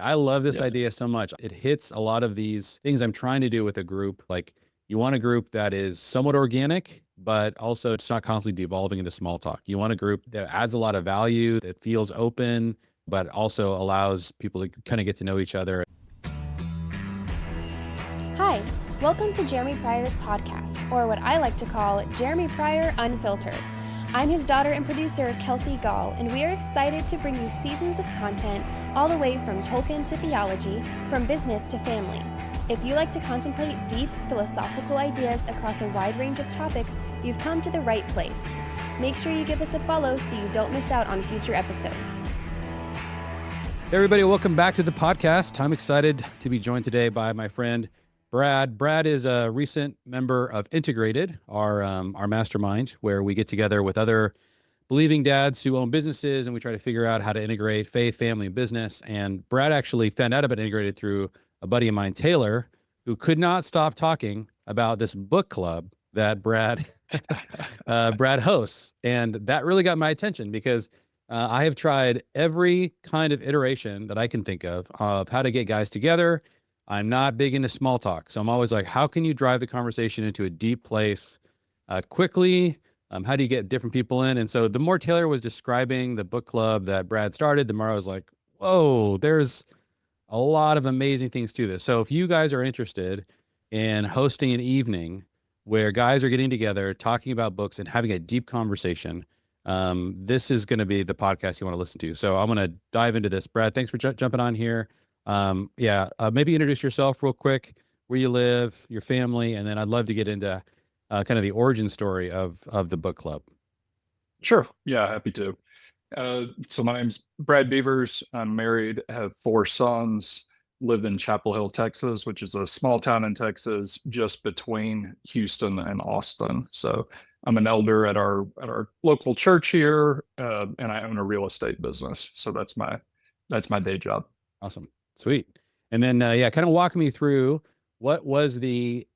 I love this Yeah. idea so much. It hits a lot of these things I'm trying to do with a group. Like you want a group that is somewhat organic, but also it's not constantly devolving into small talk. You want a group that adds a lot of value, that feels open, but also allows people to kind of get to know each other. Hi, welcome to Jeremy Pryor's podcast, or what I like to call Jeremy Pryor Unfiltered. I'm his daughter and producer, Kelsey Gall, and we are excited to bring you seasons of content all the way from Tolkien to theology, from business to family. If you like to contemplate deep philosophical ideas across a wide range of topics, you've come to the right place. Make sure you give us a follow so you don't miss out on future episodes. Hey everybody, welcome back to the podcast. I'm excited to be joined today by my friend Brad. Brad is a recent member of Integrated, our mastermind, where we get together with other believing dads who own businesses, and we try to figure out how to integrate faith, family, and business. And Brad actually found out about Integrated through a buddy of mine, Taylor, who could not stop talking about this book club that Brad Brad hosts, and that really got my attention because I have tried every kind of iteration that I can think of how to get guys together. I'm not big into small talk. So I'm always like, how can you drive the conversation into a deep place quickly? How do you get different people in? And so the more Taylor was describing the book club that Brad started, the more I was like, whoa, there's a lot of amazing things to this. So if you guys are interested in hosting an evening where guys are getting together, talking about books and having a deep conversation, this is going to be the podcast you want to listen to. So I'm going to dive into this. Brad, thanks for jumping on here. Maybe introduce yourself real quick, where you live, your family, and then I'd love to get into kind of the origin story of the book club. Sure. Yeah, happy to. So my name's Brad Bevers. I'm married, have four sons, live in Chapel Hill, Texas, which is a small town in Texas just between Houston and Austin. So I'm an elder at our local church here, and I own a real estate business. So that's my day job. Awesome. Sweet. And then, kind of walk me through what was the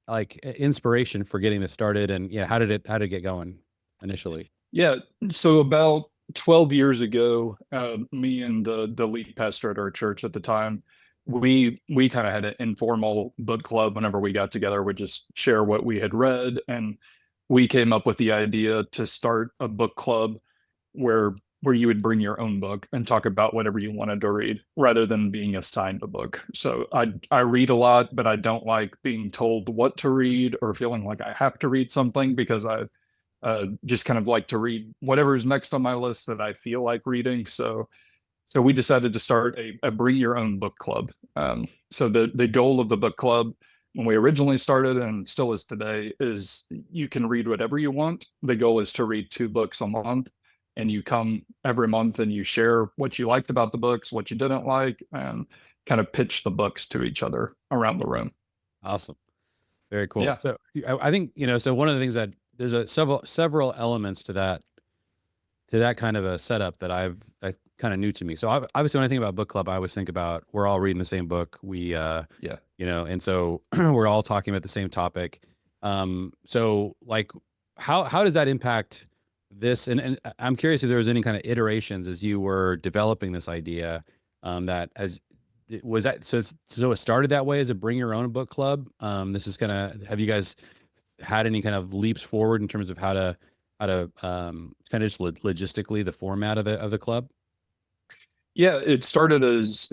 inspiration for getting this started, and how did it get going initially? Yeah. So about 12 years ago, me and the lead pastor at our church at the time, we kind of had an informal book club. Whenever we got together, we just share what we had read, and we came up with the idea to start a book club where you would bring your own book and talk about whatever you wanted to read rather than being assigned a book. So I read a lot, but I don't like being told what to read or feeling like I have to read something, because I just kind of like to read whatever's next on my list that I feel like reading. So we decided to start a bring your own book club. So the goal of the book club when we originally started, and still is today, is you can read whatever you want. The goal is to read 2 books a month, and you come every month and you share what you liked about the books, what you didn't like, and kind of pitch the books to each other around the room. Awesome. Very cool. Yeah. So I think, so one of the things that there's several elements to that kind of a setup that kind of new to me. So obviously when I think about book club, I always think about we're all reading the same book. Yeah. And so we're all talking about the same topic. So like how does that impact this? And I'm curious if there was any kind of iterations as you were developing this idea, that as was that, so it started that way as a bring your own book club. This is have you guys had any kind of leaps forward in terms of how to kind of just logistically the format of the club? Yeah, it started as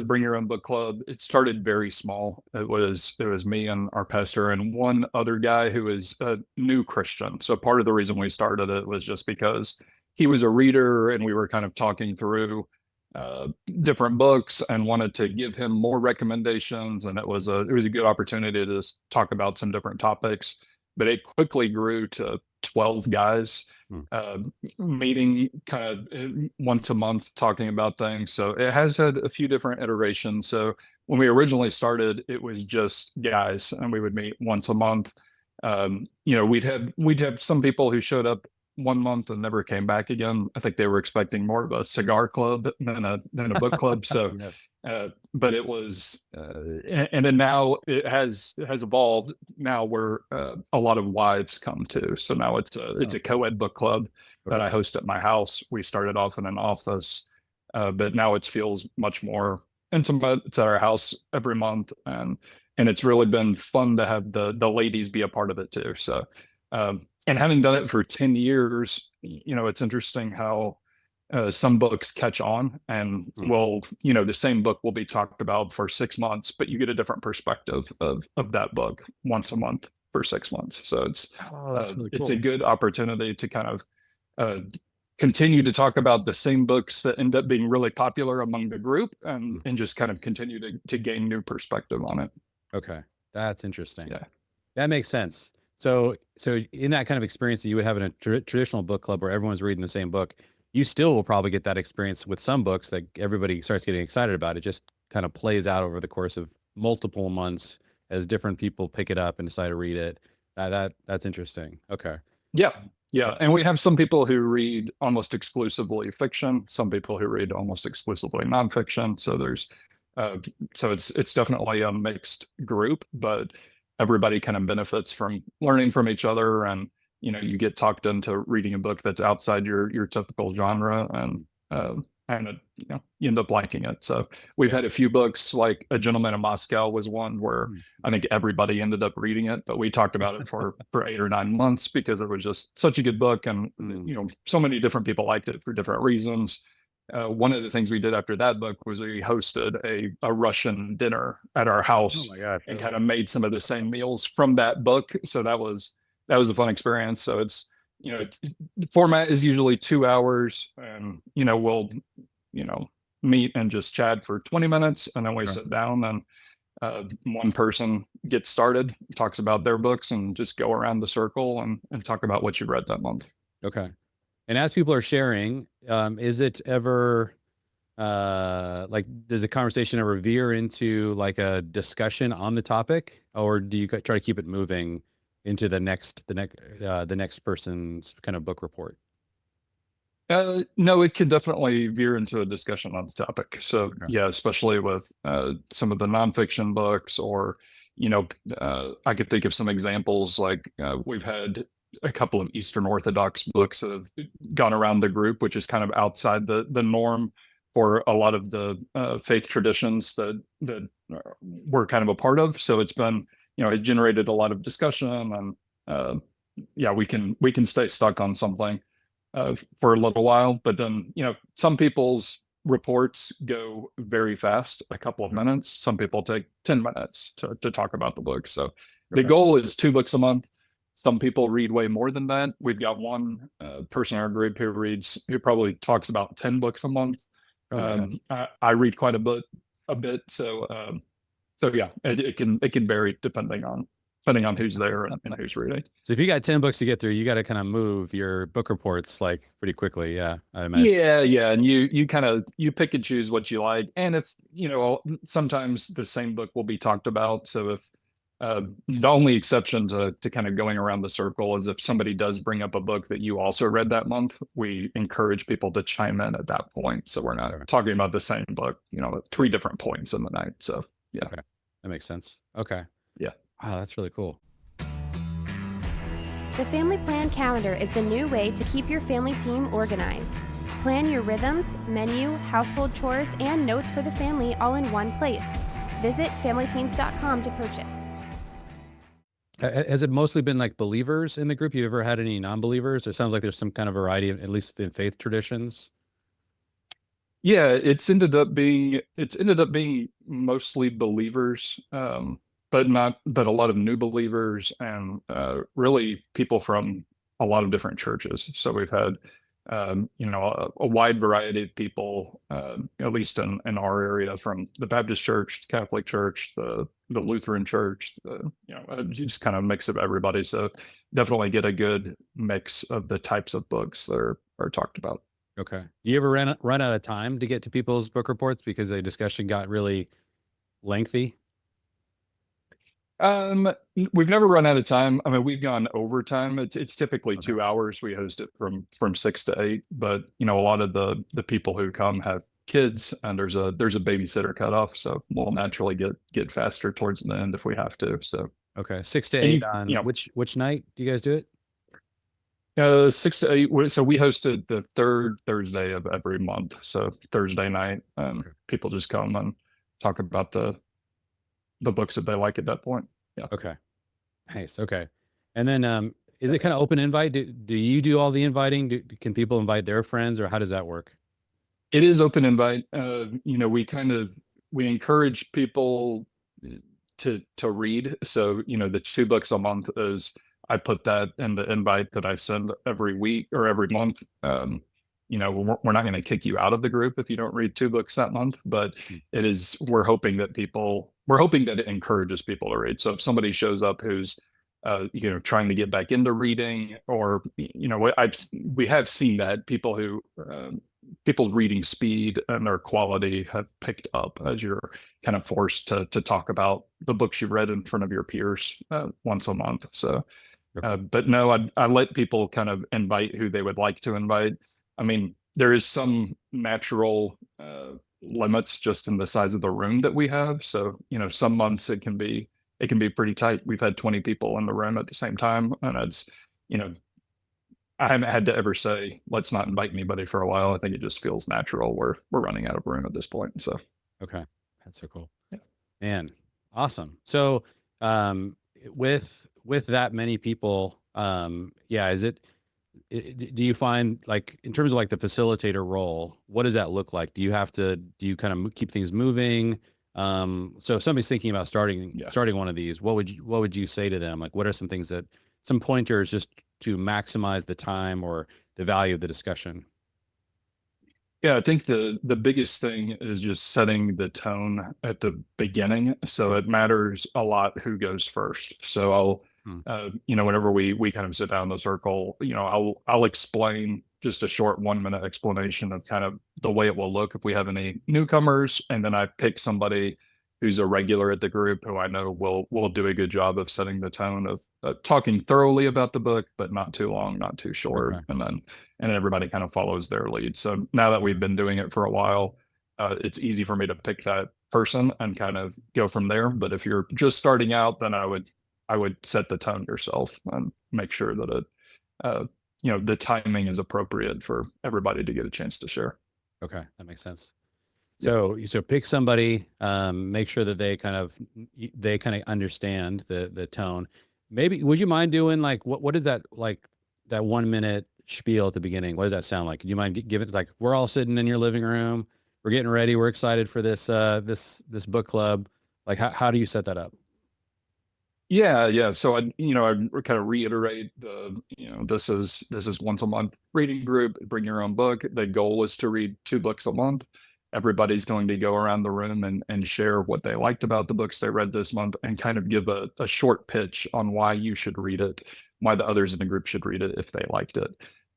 bring your own book club. It started very small. It was me and our pastor and one other guy who is a new Christian. So part of the reason we started it was just because he was a reader and we were kind of talking through uh, different books and wanted to give him more recommendations. And it was a good opportunity to just talk about some different topics. But it quickly grew to 12 guys, Hmm. uh, meeting kind of once a month, talking about things. So it has had a few different iterations. So when we originally started, it was just guys, and we would meet once a month. We'd have some people who showed up one month and never came back again. I think they were expecting more of a cigar club than a book club. So, Yes. but it was, and then now it has evolved. Now where a lot of wives come to. So now it's a co-ed book club that I host at my house. We started off in an office, but now it feels much more intimate. It's at our house every month, and it's really been fun to have the ladies be a part of it too. So, and having done it for 10 years, it's interesting how some books catch on and the same book will be talked about for 6 months, but you get a different perspective of that book once a month for 6 months. So that's really cool. It's a good opportunity to kind of continue to talk about the same books that end up being really popular among the group, and just kind of continue to gain new perspective on it. Okay, that's interesting. Yeah, that makes sense. So in that kind of experience that you would have in a traditional book club where everyone's reading the same book, you still will probably get that experience with some books that everybody starts getting excited about. It just kind of plays out over the course of multiple months as different people pick it up and decide to read it. That's interesting. Okay. Yeah. And we have some people who read almost exclusively fiction, some people who read almost exclusively nonfiction. So it's definitely a mixed group, but everybody kind of benefits from learning from each other, and you get talked into reading a book that's outside your typical genre, and you end up liking it. So we've had a few books, like A Gentleman in Moscow was one where I think everybody ended up reading it, but we talked about it for 8 or 9 months because it was just such a good book, and so many different people liked it for different reasons. One of the things we did after that book was we hosted a Russian dinner at our house. Oh my gosh. And kind of made some of the same meals from that book. So that was a fun experience. So it's, the format is usually 2 hours, and, we'll, meet and just chat for 20 minutes, and then we sit down, and one person gets started, talks about their books, and just go around the circle and talk about what you read that month. Okay. And as people are sharing, is it ever like, does the conversation ever veer into like a discussion on the topic, or do you try to keep it moving into the next person's kind of book report? No, it could definitely veer into a discussion on the topic. So yeah, especially with some of the nonfiction books, or I could think of some examples, like we've had a couple of Eastern Orthodox books that have gone around the group, which is kind of outside the norm for a lot of the faith traditions that we're kind of a part of. So it's been, it generated a lot of discussion, and we can stay stuck on something for a little while, but then some people's reports go very fast, a couple of minutes. Some people take 10 minutes to talk about the book. So the goal is 2 books a month. Some people read way more than that. We've got one person in our group who probably talks about 10 books a month. I read quite a bit. So yeah, it can vary depending on who's there and who's reading. So if you got 10 books to get through, you got to kind of move your book reports like pretty quickly. Yeah, I imagine. Yeah. And you pick and choose what you like. And if, sometimes the same book will be talked about. So if the only exception to kind of going around the circle is if somebody does bring up a book that you also read that month, we encourage people to chime in at that point. So we're not talking about the same book, at 3 different points in the night. So yeah. Okay. That makes sense. Okay. Yeah. Wow, that's really cool. The Family Plan Calendar is the new way to keep your family team organized. Plan your rhythms, menu, household chores, and notes for the family all in one place. Visit familyteams.com to purchase. Has it mostly been like believers in the group? You ever had any non-believers? It sounds like there's some kind of variety, at least in faith traditions. Yeah, it's ended up being mostly believers, but a lot of new believers, and really people from a lot of different churches. So we've had a wide variety of people, at least in our area, from the Baptist Church, the Catholic Church, the Lutheran Church, just kind of a mix of everybody. So definitely get a good mix of the types of books that are talked about. Okay. Do you ever run out of time to get to people's book reports because the discussion got really lengthy? We've never run out of time. I mean, we've gone overtime. It's typically 2 hours. We host it from 6 to 8, but a lot of the people who come have kids, and there's a babysitter cutoff, so we'll naturally get faster towards the end if we have to. So okay, 6 to 8 on which night do you guys do it? 6 to 8. So we host it the third Thursday of every month. So Thursday night, people just come, and talk about the books that they like at that point. Yeah. Okay. Nice. Okay. And then is it kind of open invite? Do you do all the inviting? Can people invite their friends, or how does that work? It is open invite. We encourage people to read. So, the 2 books a month is, I put that in the invite that I send every week or every month. We're not going to kick you out of the group if you don't read 2 books that month, but we're hoping that it encourages people to read. So if somebody shows up who's trying to get back into reading, or we have seen that people's reading speed and their quality have picked up as you're kind of forced to talk about the books you've read in front of your peers once a month. So, but no, I let people kind of invite who they would like to invite. I mean, there is some natural limits just in the size of the room that we have. So, some months it can be pretty tight. We've had 20 people in the room at the same time, and it's, I haven't had to ever say, let's not invite anybody for a while. I think it just feels natural. We're running out of room at this point. So, okay. That's so cool. Yeah. Man, awesome. So, with that many people, do you find, like, in terms of like the facilitator role, what does that look like? Do you kind of keep things moving? So if somebody's thinking about starting one of these, what would you say to them? Like, what are some things some pointers just to maximize the time or the value of the discussion? Yeah, I think the biggest thing is just setting the tone at the beginning. So it matters a lot who goes first. So whenever we kind of sit down in the circle, I'll explain just a short 1-minute explanation of kind of the way it will look if we have any newcomers, and then I pick somebody who's a regular at the group who I know will do a good job of setting the tone of talking thoroughly about the book, but not too long, not too short. Okay. And everybody kind of follows their lead. So now that we've been doing it for a while, it's easy for me to pick that person and kind of go from there. But if you're just starting out, then I would set the tone yourself and make sure that the timing is appropriate for everybody to get a chance to share. Okay, that makes sense. So pick somebody, make sure that they kind of understand the tone. Maybe, would you mind doing, like, what is that, like, that 1-minute spiel at the beginning? What does that sound like? Do you mind give it, like, we're all sitting in your living room, we're getting ready, we're excited for this this book club. Like, how do you set that up? Yeah. So I kind of reiterate this is once a month reading group. Bring your own book. The goal is to read 2 books a month. Everybody's going to go around the room and share what they liked about the books they read this month, and kind of give a short pitch on why you should read it, why the others in the group should read it if they liked it.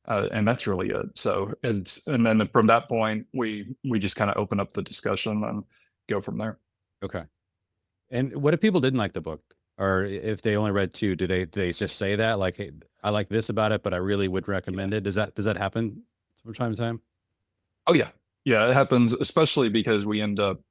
And that's really it. So and then from that point, we just kind of open up the discussion and go from there. Okay. And what if people didn't like the book, or if they only read 2, do they just say that, like, hey, I like this about it, but I really would recommend it? Does that happen from time to time? Oh yeah. Yeah, it happens, especially because we end up,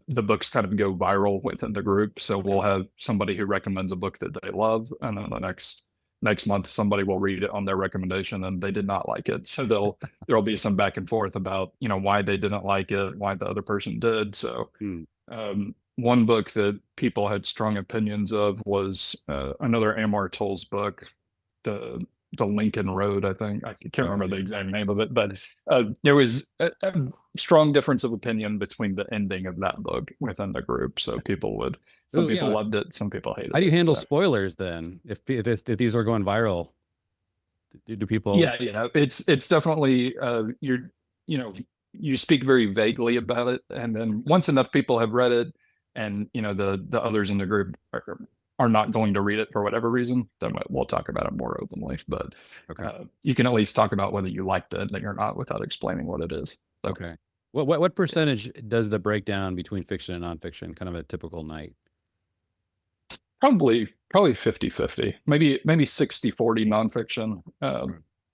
the books kind of go viral within the group. So we'll have somebody who recommends a book that they love, and then the next month somebody will read it on their recommendation and they did not like it. So there'll be some back and forth about why they didn't like it, why the other person did. So one book that people had strong opinions of was another Amar Toll's book, the Lincoln Road, I think. I can't remember the exact name of it, but there was a strong difference of opinion between the ending of that book within the group. So some people loved it, some people hated it. How do you handle spoilers then? If these are going viral, do people? Yeah, it's definitely you speak very vaguely about it, and then once enough people have read it, and the others in the group are not going to read it for whatever reason, then we'll talk about it more openly. But you can at least talk about whether you liked it or not without explaining what it is. So, okay. What percentage does the breakdown between fiction and nonfiction, kind of a typical night? Probably 50-50, maybe 60-40 nonfiction.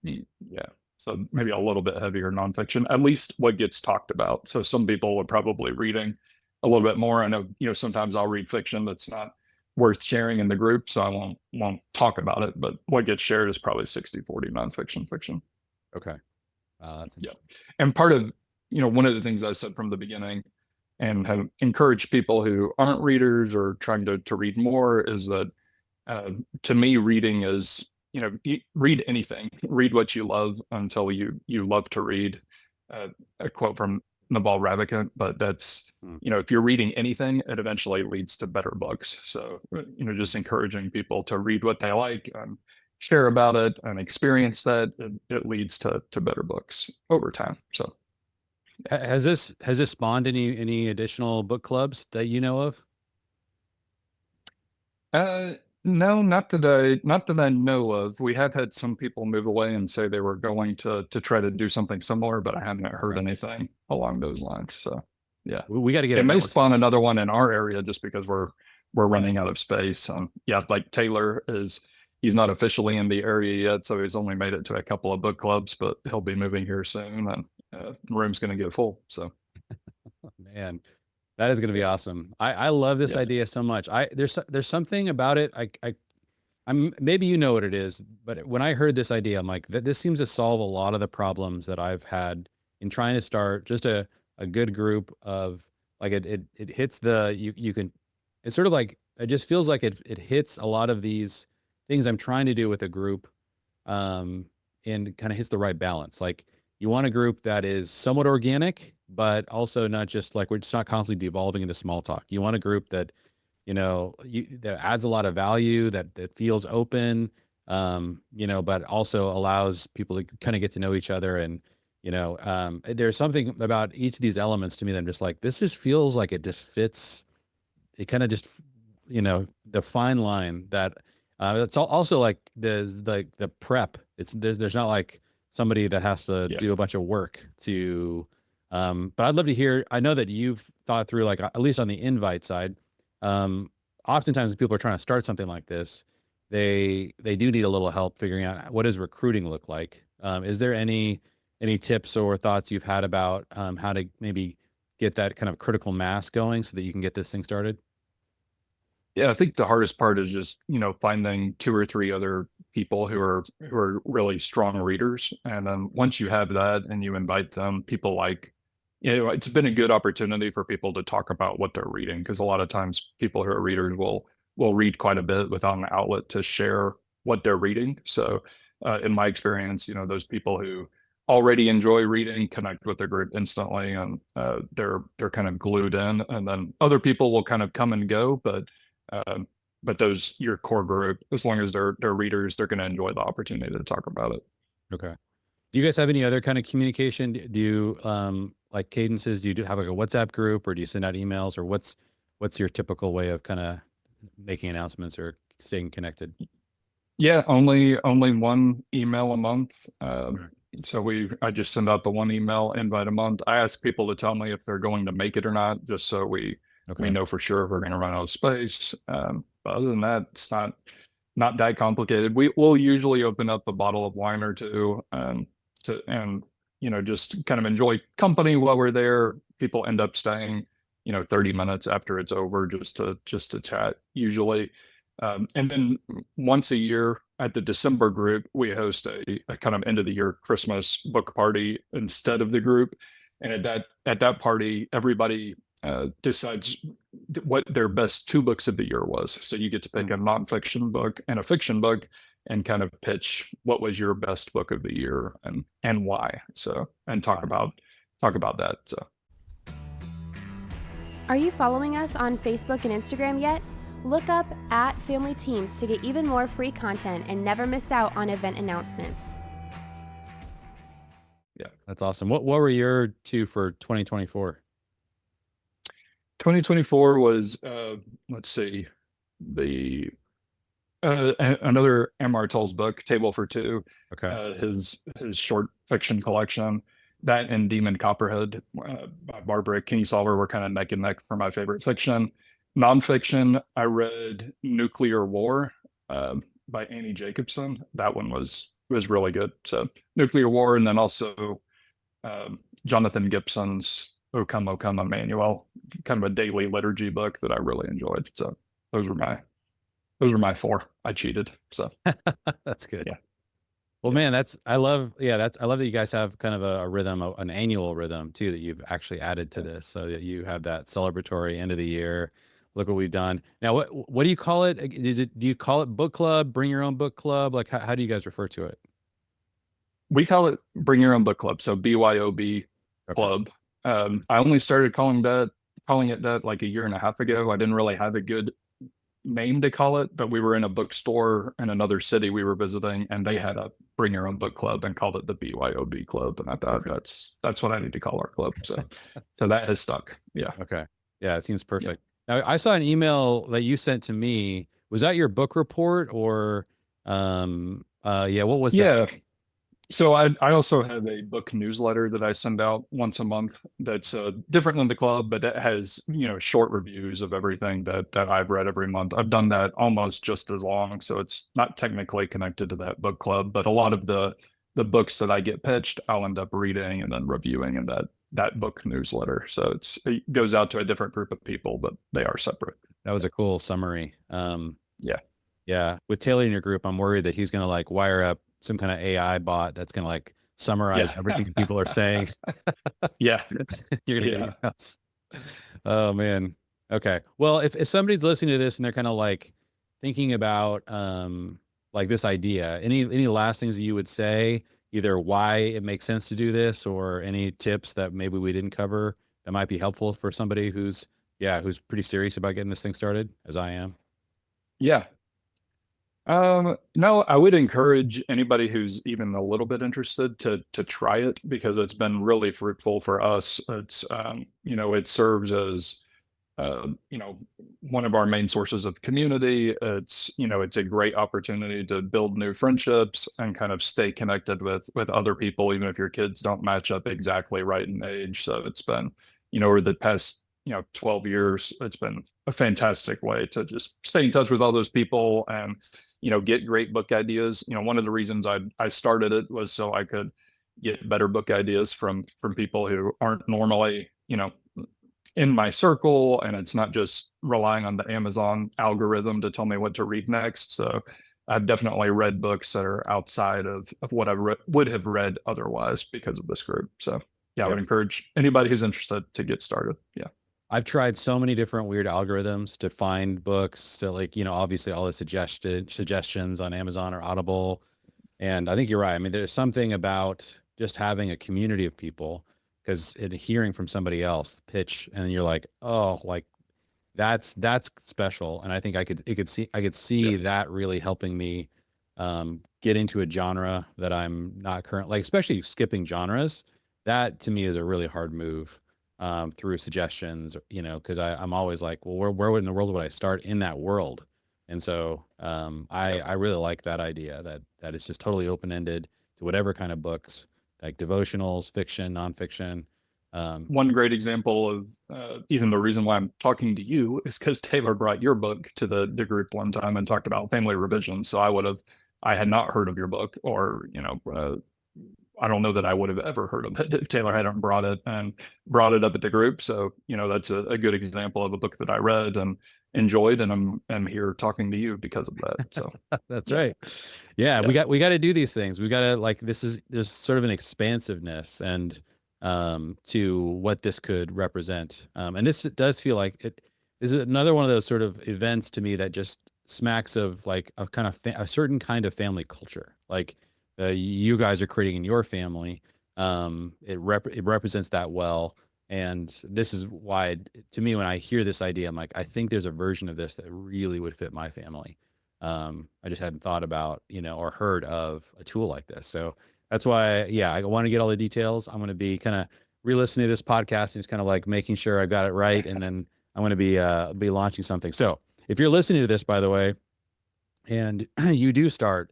Yeah. So maybe a little bit heavier nonfiction, at least what gets talked about. So some people are probably reading a little bit more. I know, sometimes I'll read fiction that's not worth sharing in the group, so I won't talk about it, but what gets shared is probably 60-40 nonfiction, fiction. Okay. That's And part of, one of the things I said from the beginning, and have encouraged people who aren't readers or trying to read more is that to me, reading is, read anything, read what you love until you love to read. A quote from Naval Ravikant, but that's, if you're reading anything, it eventually leads to better books. So, just encouraging people to read what they like, share about it, and experience that, it leads to better books over time. So, Has this spawned any additional book clubs that you know of? no, not that I know of. We have had some people move away and say they were going to try to do something similar, but I haven't heard anything along those lines. So, yeah, We got to get it it may networked. spawn another one in our area just because we're running out of space. Yeah, like Taylor he's not officially in the area yet, so he's only made it to a couple of book clubs, but he'll be moving here soon, and the room's going to get full. So, Man, that is going to be awesome. I love this yeah. idea so much. There's something about it. I'm maybe you know what it is, but when I heard this idea, I'm like, this seems to solve a lot of the problems that I've had in trying to start just a good group of like it hits you can, it's sort of like it just feels like it hits a lot of these things I'm trying to do with a group, and kind of hits the right balance. Like you want a group that is somewhat organic, but also not just like we're just not constantly devolving into small talk. You want a group that that adds a lot of value, that feels open, but also allows people to kind of get to know each other. And there's something about each of these elements to me that I'm just like, this just feels like it just fits. It kind of just, the fine line that it's also like there's the prep. There's not like somebody that has to do a bunch of work to. But I'd love to hear. I know that you've thought through, like, at least on the invite side. Oftentimes when people are trying to start something like this, they do need a little help figuring out what does recruiting look like. Is there any tips or thoughts you've had about how to maybe get that kind of critical mass going so that you can get this thing started? Yeah, I think the hardest part is just, finding two or three other people who are really strong readers. And then once you have that and you invite them, people like, it's been a good opportunity for people to talk about what they're reading, because a lot of times people who are readers will read quite a bit without an outlet to share what they're reading. So, in my experience, those people who already enjoy reading connect with the group instantly, and they're kind of glued in. And then other people will kind of come and go, but those your core group, as long as they're readers, they're going to enjoy the opportunity to talk about it. Okay. Do you guys have any other kind of communication? Do you like cadences? Do you have like a WhatsApp group, or do you send out emails, or what's your typical way of kind of making announcements or staying connected? Yeah, only one email a month. So I just send out the one email invite a month. I ask people to tell me if they're going to make it or not, just so we know for sure if we're going to run out of space. But other than that, it's not that complicated. We'll usually open up a bottle of wine or two, and just kind of enjoy company while we're there. People end up staying 30 minutes after it's over just to chat usually. And then once a year at the December group, we host a kind of end of the year Christmas book party instead of the group. And at that party, everybody decides what their best two books of the year was. So you get to pick a nonfiction book and a fiction book and kind of pitch what was your best book of the year and why. So, and talk about that. So, Are you following us on Facebook and Instagram yet? Look up @Family Teams to get even more free content and never miss out on event announcements. Yeah, that's awesome. What were your two for 2024? 2024 was let's see, the another M.R. Toll's book, Table for Two. Okay. His short fiction collection. That and Demon Copperhead by Barbara Kingsolver were kind of neck and neck for my favorite fiction. Nonfiction, I read Nuclear War by Annie Jacobson. That one was really good. So Nuclear War, and then also Jonathan Gibson's O Come, O Come, Emmanuel, kind of a daily liturgy book that I really enjoyed. So those were my four. I cheated. So That's good. Yeah. Well, man, I love that you guys have kind of a rhythm, an annual rhythm too, that you've actually added to this, so that you have that celebratory end of the year. Look what we've done. Now, what do you call it? Do you call it book club? Bring your own book club? Like, how do you guys refer to it? We call it Bring Your Own Book Club, so BYOB Okay. Club. I only started calling it that like a year and a half ago. I didn't really have a good name to call it, but we were in a bookstore in another city we were visiting, and they had a Bring Your Own Book Club and called it the BYOB Club. And I thought Okay. that's what I need to call our club. So that has stuck. Yeah. Okay. Yeah, it seems Yeah. perfect. Now, I saw an email that you sent to me. Was that your book report or, yeah, what was that? Yeah. So I also have a book newsletter that I send out once a month that's different than the club, but it has, short reviews of everything that I've read every month. I've done that almost just as long, so it's not technically connected to that book club, but a lot of the books that I get pitched, I'll end up reading and then reviewing in that book newsletter. So it goes out to a different group of people, but they are separate. That was a cool summary. Yeah. Yeah, with Taylor in your group, I'm worried that he's gonna like wire up some kind of AI bot that's gonna like summarize Yeah. everything people are saying. Yeah. You're gonna Yeah. get emails. Oh man. Okay. Well, if somebody's listening to this and they're kind of like thinking about like this idea, any last things that you would say, either why it makes sense to do this or any tips that maybe we didn't cover that might be helpful for somebody who's pretty serious about getting this thing started, as I am. Yeah. No, I would encourage anybody who's even a little bit interested to try it because it's been really fruitful for us. It serves as one of our main sources of community. It's a great opportunity to build new friendships and kind of stay connected with other people, even if your kids don't match up exactly right in age. So it's been, over the past, 12 years, it's been a fantastic way to just stay in touch with all those people and, get great book ideas. One of the reasons I started it was so I could get better book ideas from people who aren't normally, in my circle, and it's not just relying on the Amazon algorithm to tell me what to read next. So I've definitely read books that are outside of what would have read otherwise because of this group. So yeah, I would Yep. encourage anybody who's interested to get started. Yeah. I've tried so many different weird algorithms to find books. So like, obviously all the suggestions on Amazon or Audible. And I think you're right. I mean, there's something about just having a community of people because hearing from somebody else pitch and you're like, oh, like that's special. And I think I could see Yeah. that really helping me get into a genre that I'm not current, like especially skipping genres. That to me is a really hard move through suggestions, because I'm always like, well, where in the world would I start in that world? And so I really like that idea that it's just totally open ended to whatever kind of books, like devotionals, fiction, nonfiction. One great example of even the reason why I'm talking to you is because Taylor brought your book to the group one time and talked about family revision. So I had not heard of your book, or I don't know that I would have ever heard of it if Taylor hadn't brought it up at the group. So, that's a good example of a book that I read and enjoyed, and I'm here talking to you because of that. So That's yeah, right. Yeah, yeah, we got to do these things. We got to like there's sort of an expansiveness and to what this could represent. And this does feel like it is another one of those sort of events to me that just smacks of like a kind of a certain kind of family culture. Like you guys are creating in your family. It represents that well. And this is why, to me, when I hear this idea, I'm like, I think there's a version of this that really would fit my family. I just hadn't thought about, or heard of a tool like this. So that's why, yeah, I want to get all the details. I'm going to be kind of re-listening to this podcast and just kind of like making sure I got it right. And then I'm going to be launching something. So if you're listening to this, by the way, and you do start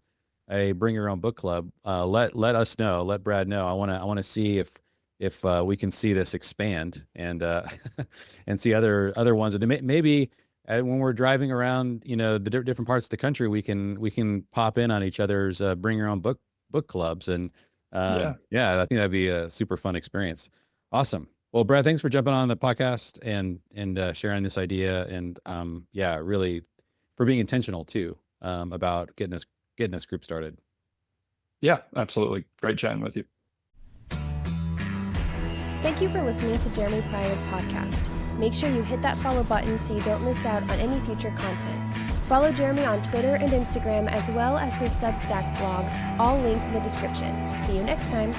a bring your own book club, let us know, let Brad know. I want to see if we can see this expand and and see other ones. And maybe when we're driving around, the different parts of the country, we can pop in on each other's bring your own book clubs. And yeah. yeah, I think that'd be a super fun experience. Awesome. Well, Brad, thanks for jumping on the podcast and sharing this idea. And yeah, really for being intentional too about getting this group started. Yeah, absolutely. Great chatting with you. Thank you for listening to Jeremy Pryor's podcast. Make sure you hit that follow button so you don't miss out on any future content. Follow Jeremy on Twitter and Instagram, as well as his Substack blog, all linked in the description. See you next time.